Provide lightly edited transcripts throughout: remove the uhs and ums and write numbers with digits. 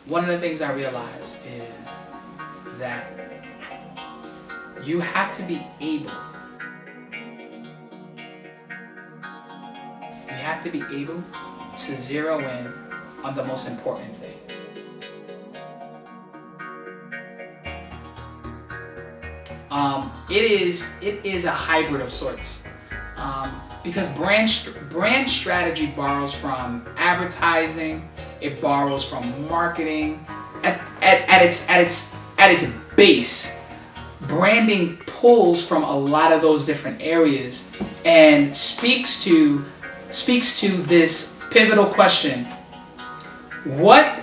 one of the things I realized is that you have to be able to zero in on the most important thing. It is a hybrid of sorts, because brand strategy borrows from advertising, it borrows from marketing. At its base, branding pulls from a lot of those different areas and speaks to this pivotal question: what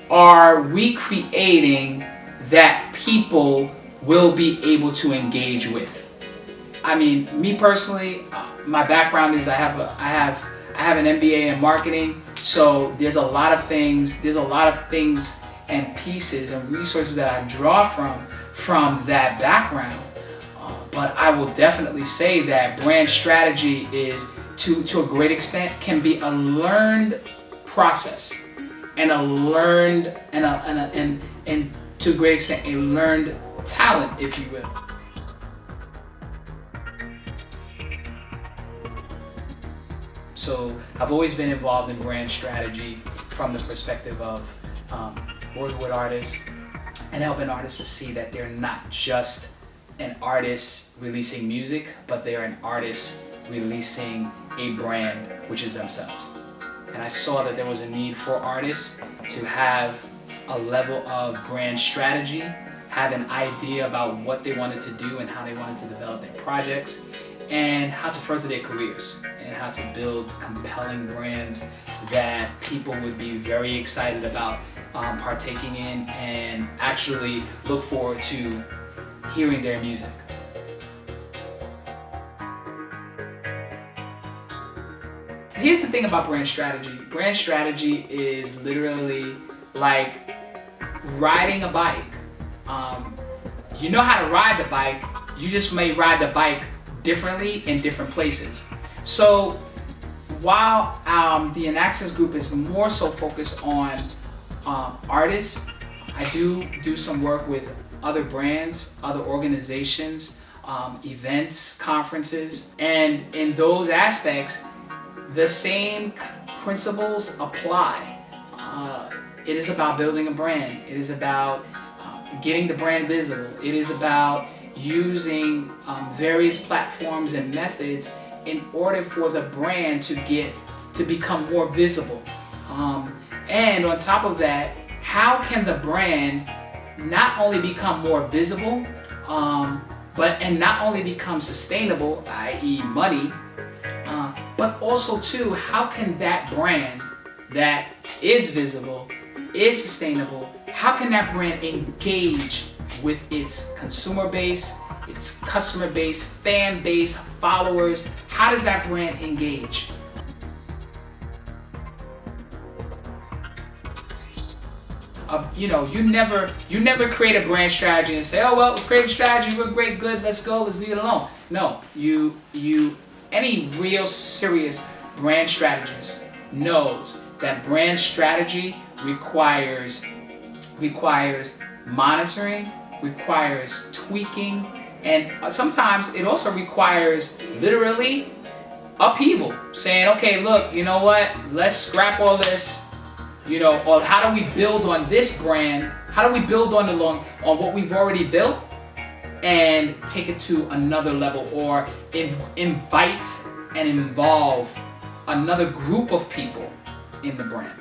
are we creating that people will be able to engage with? I mean, me personally, my background is I have an MBA in marketing, so there's a lot of things and pieces and resources that I draw from that background. But I will definitely say that brand strategy is, to a great extent, can be a learned process and to a great extent a learned talent, if you will. So I've always been involved in brand strategy from the perspective of working with artists and helping artists to see that they're not just an artist releasing music, but they're an artist releasing a brand, which is themselves. And I saw that there was a need for artists to have a level of brand strategy, have an idea about what they wanted to do and how they wanted to develop their projects, and how to further their careers, and how to build compelling brands that people would be very excited about partaking in and actually look forward to hearing their music. Here's the thing about brand strategy. Brand strategy is literally like riding a bike. You know how to ride the bike, you just may ride the bike differently in different places. So while the Inaxxs group is more so focused on artists, I do some work with other brands, other organizations, events, conferences, and in those aspects, the same principles apply. It is about building a brand. It is about getting the brand visible. It is about using various platforms and methods in order for the brand to become more visible. And on top of that, how can the brand not only become more visible, and not only become sustainable, i.e. money, but also too, how can that brand that is visible, is sustainable, how can that brand engage with its consumer base, its customer base, fan base, followers? How does that brand engage? You never create a brand strategy and say, oh well, we create a strategy, we're great, good, let's go, let's leave it alone. No, any real serious brand strategist knows that brand strategy requires monitoring, requires tweaking, and sometimes it also requires literally upheaval. Saying, okay, look, you know what? Let's scrap all this, or how do we build on this brand? How do we build on what we've already built and take it to another level, or invite and involve another group of people in the brand?